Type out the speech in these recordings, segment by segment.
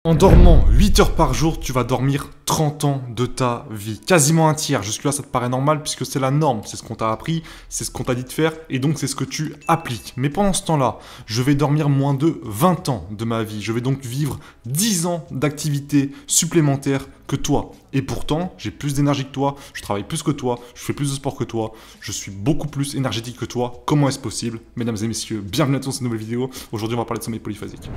En dormant 8 heures par jour, tu vas dormir 30 ans de ta vie. Quasiment un tiers. Jusque-là, ça te paraît normal puisque c'est la norme. C'est ce qu'on t'a appris, c'est ce qu'on t'a dit de faire et donc c'est ce que tu appliques. Mais pendant ce temps-là, je vais dormir moins de 20 ans de ma vie. Je vais donc vivre 10 ans d'activité supplémentaire que toi. Et pourtant, j'ai plus d'énergie que toi, je travaille plus que toi, je fais plus de sport que toi, je suis beaucoup plus énergétique que toi. Comment est-ce possible? Mesdames et messieurs, bienvenue à tous dans cette nouvelle vidéo. Aujourd'hui, on va parler de sommeil polyphasique.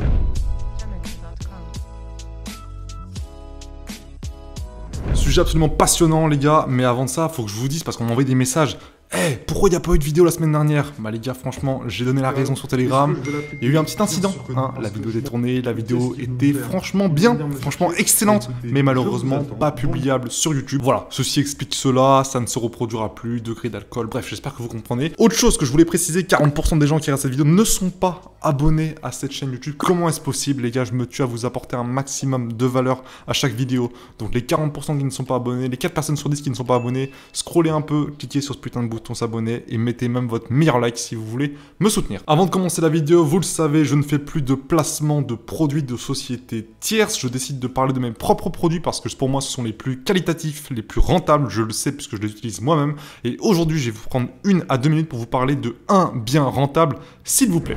Sujet absolument passionnant les gars, mais avant de ça, faut que je vous dise parce qu'on m'a envoyé des messages. Hey, pourquoi il n'y a pas eu de vidéo la semaine dernière? Bah les gars, franchement, j'ai donné la raison sur Telegram. Il y a eu un petit incident, hein. La vidéo était tournée, la vidéo était franchement bien, franchement excellente, mais malheureusement pas publiable sur YouTube. Voilà, ceci explique cela, ça ne se reproduira plus, degré d'alcool, bref, j'espère que vous comprenez. Autre chose que je voulais préciser, 40% des gens qui regardent cette vidéo ne sont pas abonnés à cette chaîne YouTube. Comment est-ce possible les gars? Je me tue à vous apporter un maximum de valeur à chaque vidéo. Donc les 40% qui ne sont pas abonnés, les 4 personnes sur 10 qui ne sont pas abonnés, scrollez un peu, cliquez sur ce putain de bouton s'abonner et mettez même votre meilleur like si vous voulez me soutenir. Avant de commencer la vidéo, vous le savez, je ne fais plus de placement de produits de sociétés tierces. Je décide de parler de mes propres produits parce que pour moi, ce sont les plus qualitatifs, les plus rentables. Je le sais puisque je les utilise moi-même. Et aujourd'hui, je vais vous prendre 1 à 2 minutes pour vous parler de un bien rentable, s'il vous plaît.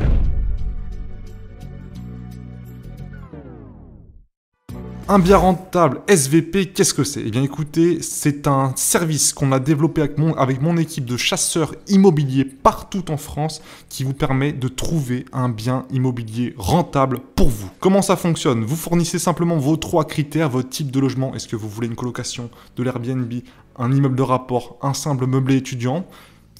Un bien rentable SVP, qu'est-ce que c'est? Eh bien écoutez, c'est un service qu'on a développé avec mon équipe de chasseurs immobiliers partout en France qui vous permet de trouver un bien immobilier rentable pour vous. Comment ça fonctionne? Vous fournissez simplement vos 3 critères, votre type de logement. Est-ce que vous voulez une colocation, de l'Airbnb, un immeuble de rapport, un simple meublé étudiant?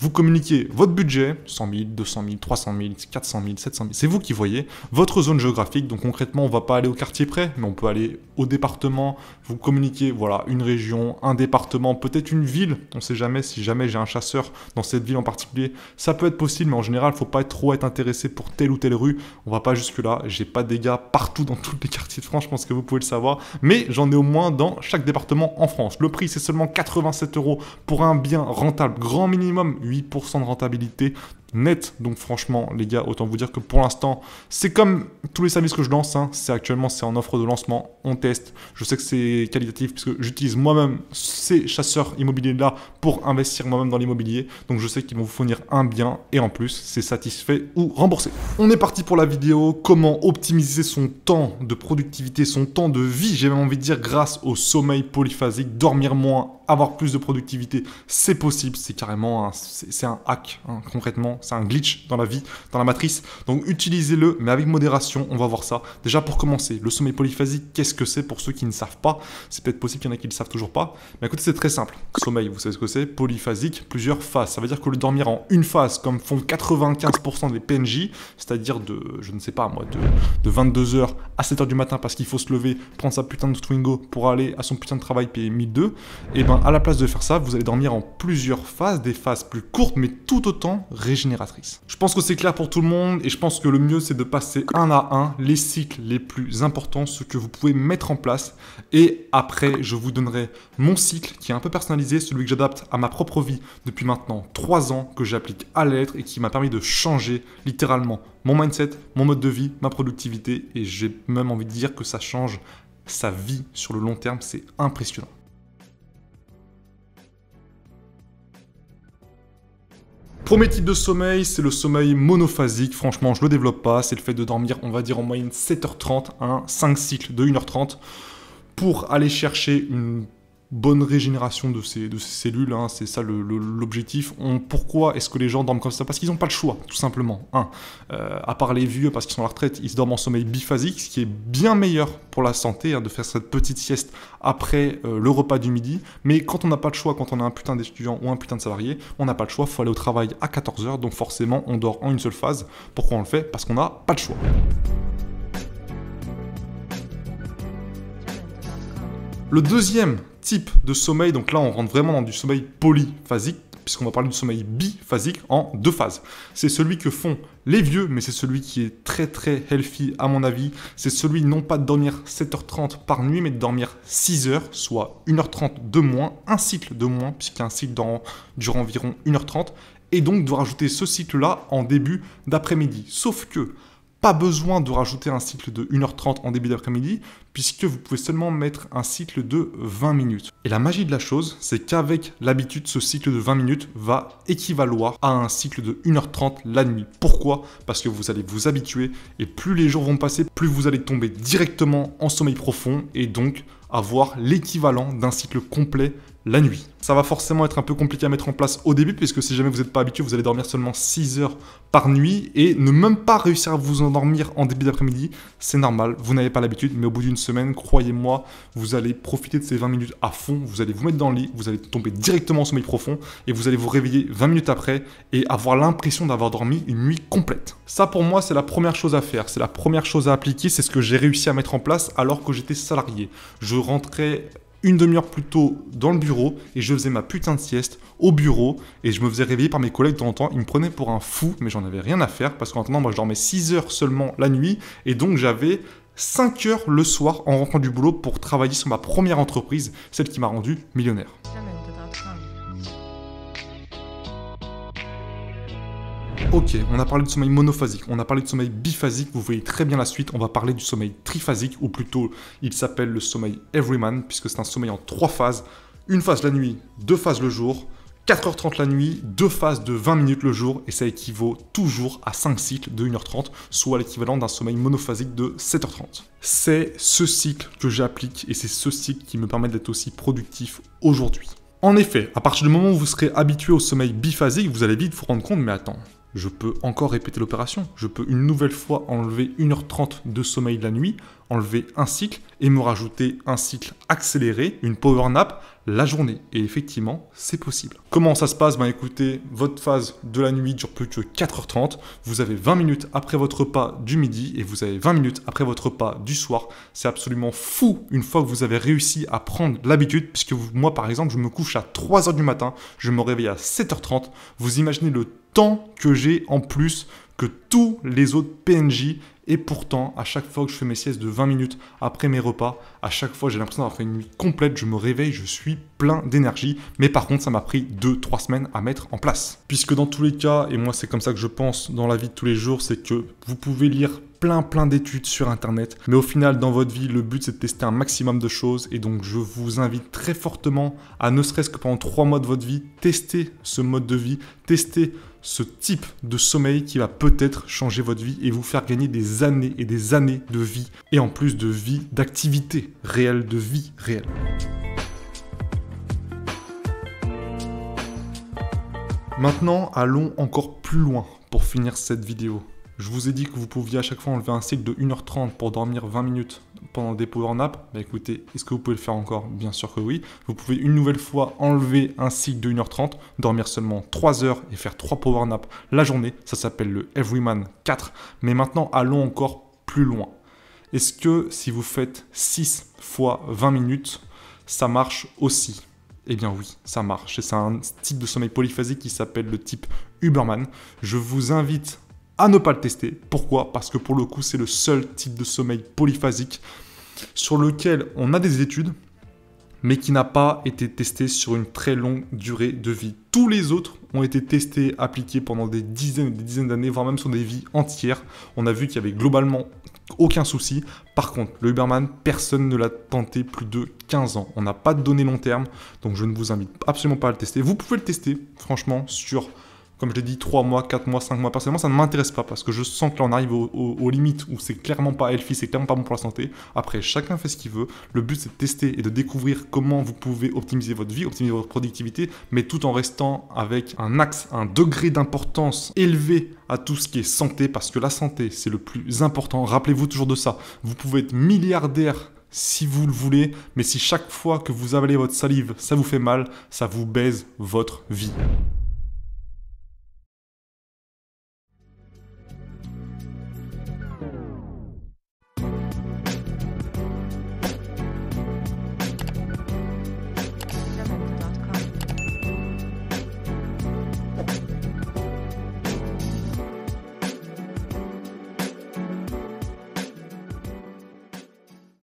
Vous communiquez votre budget, 100 000, 200 000, 300 000, 400 000, 700 000, c'est vous qui voyez. Votre zone géographique, donc concrètement, on ne va pas aller au quartier près, mais on peut aller au département. Vous communiquez, voilà, une région, un département, peut-être une ville. On ne sait jamais, si jamais j'ai un chasseur dans cette ville en particulier, ça peut être possible, mais en général, il ne faut pas trop être intéressé pour telle ou telle rue. On ne va pas jusque-là. J'ai pas de dégâts partout dans tous les quartiers de France, je pense que vous pouvez le savoir, mais j'en ai au moins dans chaque département en France. Le prix, c'est seulement 87 € pour un bien rentable, grand minimum 8% de rentabilité net. Donc franchement les gars, autant vous dire que pour l'instant c'est comme tous les services que je lance, hein. Actuellement c'est en offre de lancement, on teste, je sais que c'est qualitatif puisque j'utilise moi-même ces chasseurs immobiliers là pour investir moi-même dans l'immobilier, donc je sais qu'ils vont vous fournir un bien et en plus c'est satisfait ou remboursé. On est parti pour la vidéo, comment optimiser son temps de productivité, son temps de vie, j'ai même envie de dire, grâce au sommeil polyphasique. Dormir moins, avoir plus de productivité, c'est possible, c'est carrément c'est un hack, hein, concrètement. C'est un glitch dans la vie, dans la matrice. Donc utilisez-le, mais avec modération, on va voir ça. Déjà pour commencer, le sommeil polyphasique, qu'est-ce que c'est pour ceux qui ne savent pas? C'est peut-être possible qu'il y en a qui ne le savent toujours pas. Mais écoutez, c'est très simple. Sommeil, vous savez ce que c'est? Polyphasique, plusieurs phases. Ça veut dire que le dormir en une phase, comme font 95% des PNJ, c'est-à-dire de, je ne sais pas moi, de 22h à 7h du matin parce qu'il faut se lever, prendre sa putain de Twingo pour aller à son putain de travail payer 1002, et bien à la place de faire ça, vous allez dormir en plusieurs phases, des phases plus courtes, mais tout autant régénératrices. Je pense que c'est clair pour tout le monde et je pense que le mieux c'est de passer un à un les cycles les plus importants, ceux que vous pouvez mettre en place, et après je vous donnerai mon cycle qui est un peu personnalisé, celui que j'adapte à ma propre vie depuis maintenant 3 ans, que j'applique à la lettre et qui m'a permis de changer littéralement mon mindset, mon mode de vie, ma productivité, et j'ai même envie de dire que ça change sa vie sur le long terme, c'est impressionnant. Premier type de sommeil, c'est le sommeil monophasique. Franchement, je ne le développe pas. C'est le fait de dormir, on va dire en moyenne 7h30, hein, 5 cycles de 1h30 pour aller chercher une bonne régénération de ces cellules, hein. C'est ça l'objectif. Pourquoi est-ce que les gens dorment comme ça? Parce qu'ils n'ont pas le choix, tout simplement. À part les vieux, parce qu'ils sont à la retraite, ils se dorment en sommeil biphasique, ce qui est bien meilleur pour la santé, hein, de faire cette petite sieste après le repas du midi. Mais quand on n'a pas le choix, quand on est un putain d'étudiant ou un putain de salarié, on n'a pas le choix, il faut aller au travail à 14h, donc forcément on dort en une seule phase. Pourquoi on le fait? Parce qu'on n'a pas le choix. Le deuxième type de sommeil, donc là on rentre vraiment dans du sommeil polyphasique, puisqu'on va parler du sommeil biphasique en 2 phases. C'est celui que font les vieux, mais c'est celui qui est très très healthy à mon avis. C'est celui non pas de dormir 7h30 par nuit, mais de dormir 6h, soit 1h30 de moins, un cycle de moins, puisqu'un cycle dure environ 1h30, et donc de rajouter ce cycle-là en début d'après-midi. Sauf que pas besoin de rajouter un cycle de 1h30 en début d'après-midi, puisque vous pouvez seulement mettre un cycle de 20 minutes. Et la magie de la chose, c'est qu'avec l'habitude, ce cycle de 20 minutes va équivaloir à un cycle de 1h30 la nuit. Pourquoi? Parce que vous allez vous habituer et plus les jours vont passer, plus vous allez tomber directement en sommeil profond et donc avoir l'équivalent d'un cycle complet la nuit. Ça va forcément être un peu compliqué à mettre en place au début, puisque si jamais vous n'êtes pas habitué, vous allez dormir seulement 6 heures par nuit et ne même pas réussir à vous endormir en début d'après-midi. C'est normal, vous n'avez pas l'habitude, mais au bout d'une semaine, croyez-moi, vous allez profiter de ces 20 minutes à fond, vous allez vous mettre dans le lit, vous allez tomber directement en sommeil profond et vous allez vous réveiller 20 minutes après et avoir l'impression d'avoir dormi une nuit complète. Ça, pour moi, c'est la première chose à faire, c'est la première chose à appliquer, c'est ce que j'ai réussi à mettre en place alors que j'étais salarié. Je rentrais une demi-heure plus tôt dans le bureau et je faisais ma putain de sieste au bureau et je me faisais réveiller par mes collègues de temps en temps. Ils me prenaient pour un fou, mais j'en avais rien à faire parce qu'en attendant, moi je dormais 6 heures seulement la nuit et donc j'avais 5 heures le soir en rentrant du boulot pour travailler sur ma première entreprise, celle qui m'a rendu millionnaire. Ok, on a parlé du sommeil monophasique, on a parlé du sommeil biphasique, vous voyez très bien la suite, on va parler du sommeil triphasique, ou plutôt il s'appelle le sommeil Everyman, puisque c'est un sommeil en 3 phases, une phase la nuit, 2 phases le jour, 4h30 la nuit, 2 phases de 20 minutes le jour, et ça équivaut toujours à 5 cycles de 1h30, soit l'équivalent d'un sommeil monophasique de 7h30. C'est ce cycle que j'applique, et c'est ce cycle qui me permet d'être aussi productif aujourd'hui. En effet, à partir du moment où vous serez habitué au sommeil biphasique, vous allez vite vous rendre compte, mais attends, je peux encore répéter l'opération. Je peux une nouvelle fois enlever 1h30 de sommeil la nuit, enlever un cycle et me rajouter un cycle accéléré, une power nap, la journée. Et effectivement, c'est possible. Comment ça se passe? Ben écoutez, votre phase de la nuit dure plus que 4h30. Vous avez 20 minutes après votre repas du midi et vous avez 20 minutes après votre repas du soir. C'est absolument fou une fois que vous avez réussi à prendre l'habitude, puisque moi par exemple, je me couche à 3h du matin, je me réveille à 7h30. Vous imaginez le temps que j'ai en plus que tous les autres PNJ, et pourtant à chaque fois que je fais mes siestes de 20 minutes après mes repas, à chaque fois j'ai l'impression d'avoir fait une nuit complète, je me réveille, je suis plein d'énergie, mais par contre ça m'a pris 2-3 semaines à mettre en place. Puisque dans tous les cas, et moi c'est comme ça que je pense dans la vie de tous les jours, c'est que vous pouvez lire plein d'études sur internet, mais au final dans votre vie le but c'est de tester un maximum de choses, et donc je vous invite très fortement à ne serait-ce que pendant 3 mois de votre vie, tester ce mode de vie, tester ce type de sommeil qui va peut-être changer votre vie et vous faire gagner des années et des années de vie, et en plus de vie, d'activité réelle, de vie réelle. Maintenant, allons encore plus loin pour finir cette vidéo. Je vous ai dit que vous pouviez à chaque fois enlever un cycle de 1h30 pour dormir 20 minutes pendant des power naps. Bah écoutez, est-ce que vous pouvez le faire encore? Bien sûr que oui. Vous pouvez une nouvelle fois enlever un cycle de 1h30, dormir seulement 3 heures et faire 3 power naps la journée. Ça s'appelle le Everyman 4. Mais maintenant, allons encore plus loin. Est-ce que si vous faites 6 fois 20 minutes, ça marche aussi? Eh bien oui, ça marche. C'est un type de sommeil polyphasique qui s'appelle le type Huberman. Je vous invite à ne pas le tester. Pourquoi? Parce que pour le coup, c'est le seul type de sommeil polyphasique sur lequel on a des études, mais qui n'a pas été testé sur une très longue durée de vie. Tous les autres ont été testés, appliqués pendant des dizaines et des dizaines d'années, voire même sur des vies entières. On a vu qu'il y avait globalement aucun souci. Par contre, le Huberman, personne ne l'a tenté plus de 15 ans. On n'a pas de données long terme, donc je ne vous invite absolument pas à le tester. Vous pouvez le tester, franchement, sur, comme je l'ai dit, 3 mois, 4 mois, 5 mois. Personnellement, ça ne m'intéresse pas parce que je sens que là, on arrive aux limites où c'est clairement pas healthy, c'est clairement pas bon pour la santé. Après, chacun fait ce qu'il veut. Le but, c'est de tester et de découvrir comment vous pouvez optimiser votre vie, optimiser votre productivité, mais tout en restant avec un axe, un degré d'importance élevé à tout ce qui est santé, parce que la santé, c'est le plus important. Rappelez-vous toujours de ça. Vous pouvez être milliardaire si vous le voulez, mais si chaque fois que vous avalez votre salive, ça vous fait mal, ça vous baise votre vie.